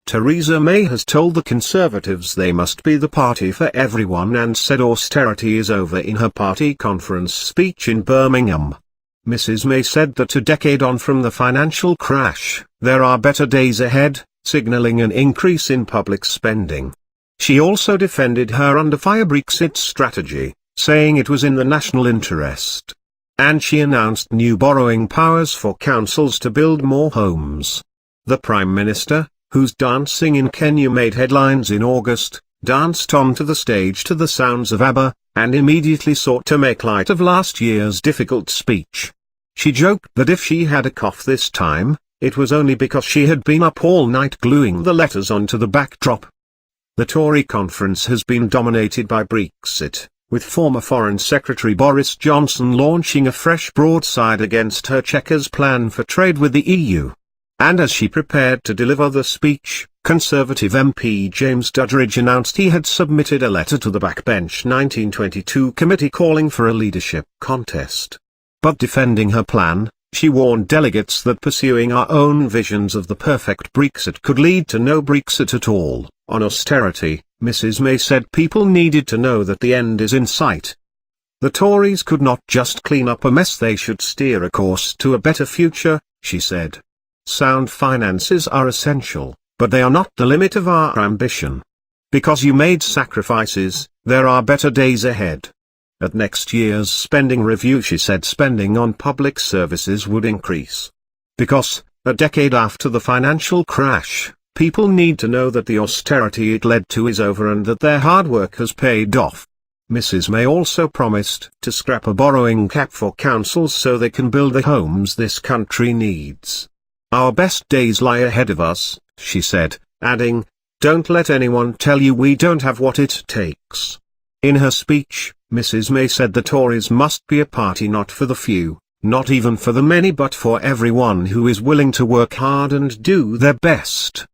Theresa May has told the Conservatives they must be the party for everyone and said austerity is over in her party conference speech in Birmingham. Mrs. May said that a decade on from the financial crash, there are better days ahead, signalling an increase in public spending. She also defended her under-fire Brexit strategy, saying it was in the national interest. And she announced new borrowing powers for councils to build more homes. The Prime Minister, whose dancing in Kenya made headlines in August, danced onto the stage to the sounds of ABBA, and immediately sought to make light of last year's difficult speech. She joked that if she had a cough this time, it was only because she had been up all night gluing the letters onto the backdrop. The Tory conference has been dominated by Brexit, with former Foreign Secretary Boris Johnson launching a fresh broadside against her Chequers plan for trade with the EU. And as she prepared to deliver the speech, Conservative MP James Duddridge announced he had submitted a letter to the Backbench 1922 committee calling for a leadership contest. But defending her plan, she warned delegates that pursuing our own visions of the perfect Brexit could lead to no Brexit at all. On austerity, Mrs. May said people needed to know that the end is in sight. The Tories could not just clean up a mess, they should steer a course to a better future, she said. Sound finances are essential, but they are not the limit of our ambition. Because you made sacrifices, there are better days ahead. At next year's spending review she said spending on public services would increase. Because, a decade after the financial crash, people need to know that the austerity it led to is over and that their hard work has paid off. Mrs. May also promised to scrap a borrowing cap for councils so they can build the homes this country needs. Our best days lie ahead of us, she said, adding, "Don't let anyone tell you we don't have what it takes." In her speech, Mrs. May said the Tories must be a party not for the few, not even for the many, but for everyone who is willing to work hard and do their best.